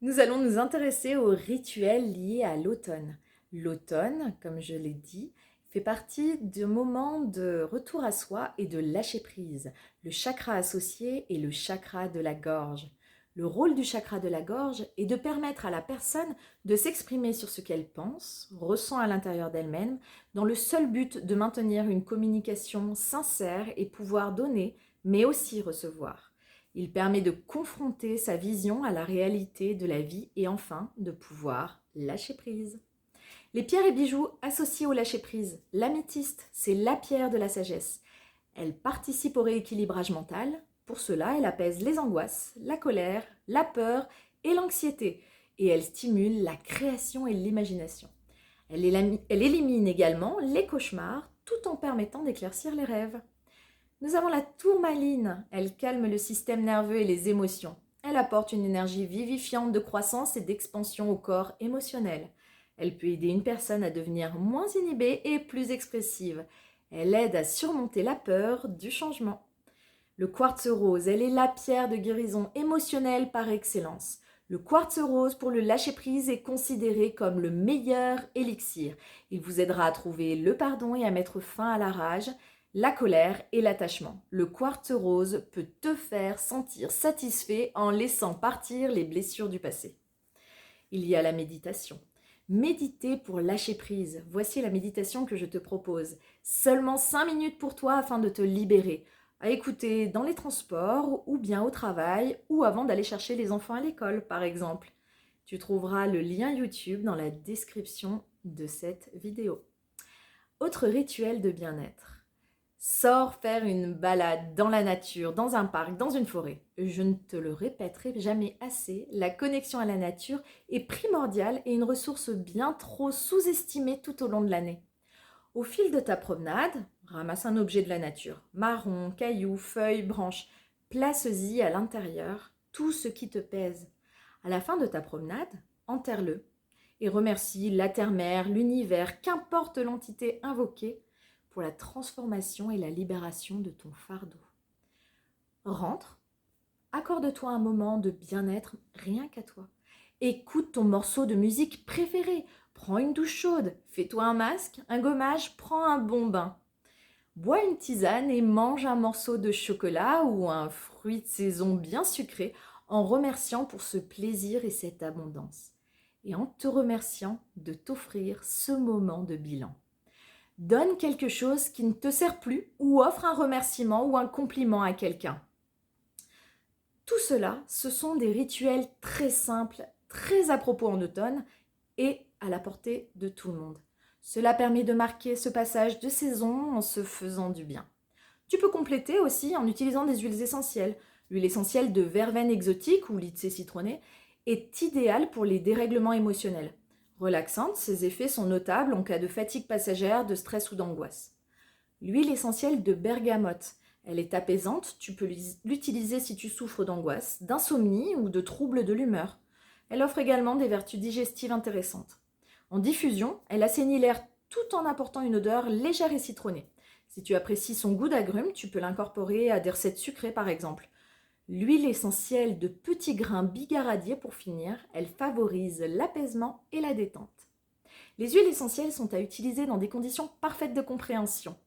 Nous allons nous intéresser aux rituels liés à l'automne. L'automne, comme je l'ai dit, fait partie du moment de retour à soi et de lâcher prise. Le chakra associé est le chakra de la gorge. Le rôle du chakra de la gorge est de permettre à la personne de s'exprimer sur ce qu'elle pense, ressent à l'intérieur d'elle-même, dans le seul but de maintenir une communication sincère et pouvoir donner, mais aussi recevoir. Il permet de confronter sa vision à la réalité de la vie et enfin de pouvoir lâcher prise. Les pierres et bijoux associés au lâcher prise. L'améthyste, c'est la pierre de la sagesse. Elle participe au rééquilibrage mental. Pour cela, elle apaise les angoisses, la colère, la peur et l'anxiété. Et elle stimule la création et l'imagination. Elle élimine également les cauchemars tout en permettant d'éclaircir les rêves. Nous avons la tourmaline. Elle calme le système nerveux et les émotions. Elle apporte une énergie vivifiante de croissance et d'expansion au corps émotionnel. Elle peut aider une personne à devenir moins inhibée et plus expressive. Elle aide à surmonter la peur du changement. Le quartz rose, elle est la pierre de guérison émotionnelle par excellence. Le quartz rose pour le lâcher-prise est considéré comme le meilleur élixir. Il vous aidera à trouver le pardon et à mettre fin à la rage, la colère et l'attachement. Le quartz rose peut te faire sentir satisfait en laissant partir les blessures du passé. Il y a la méditation. Méditer pour lâcher prise. Voici la méditation que je te propose. Seulement 5 minutes pour toi afin de te libérer. À écouter dans les transports ou bien au travail ou avant d'aller chercher les enfants à l'école par exemple. Tu trouveras le lien YouTube dans la description de cette vidéo. Autre rituel de bien-être. Sors faire une balade dans la nature, dans un parc, dans une forêt. Je ne te le répéterai jamais assez, la connexion à la nature est primordiale et une ressource bien trop sous-estimée tout au long de l'année. Au fil de ta promenade, ramasse un objet de la nature, marron, cailloux, feuilles, branches, place-y à l'intérieur tout ce qui te pèse. À la fin de ta promenade, enterre-le et remercie la terre-mère, l'univers, qu'importe l'entité invoquée, pour la transformation et la libération de ton fardeau. Rentre, accorde-toi un moment de bien-être rien qu'à toi. Écoute ton morceau de musique préféré, prends une douche chaude, fais-toi un masque, un gommage, prends un bon bain. Bois une tisane et mange un morceau de chocolat ou un fruit de saison bien sucré en remerciant pour ce plaisir et cette abondance. Et en te remerciant de t'offrir ce moment de bilan. Donne quelque chose qui ne te sert plus ou offre un remerciement ou un compliment à quelqu'un. Tout cela, ce sont des rituels très simples, très à propos en automne et à la portée de tout le monde. Cela permet de marquer ce passage de saison en se faisant du bien. Tu peux compléter aussi en utilisant des huiles essentielles. L'huile essentielle de verveine exotique ou lycée citronné est idéale pour les dérèglements émotionnels. Relaxante, ses effets sont notables en cas de fatigue passagère, de stress ou d'angoisse. L'huile essentielle de bergamote, elle est apaisante, tu peux l'utiliser si tu souffres d'angoisse, d'insomnie ou de troubles de l'humeur. Elle offre également des vertus digestives intéressantes. En diffusion, elle assainit l'air tout en apportant une odeur légère et citronnée. Si tu apprécies son goût d'agrumes, tu peux l'incorporer à des recettes sucrées par exemple. L'huile essentielle de petits grains bigaradier pour finir, elle favorise l'apaisement et la détente. Les huiles essentielles sont à utiliser dans des conditions parfaites de compréhension.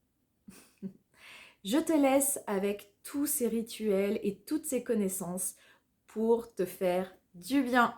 Je te laisse avec tous ces rituels et toutes ces connaissances pour te faire du bien.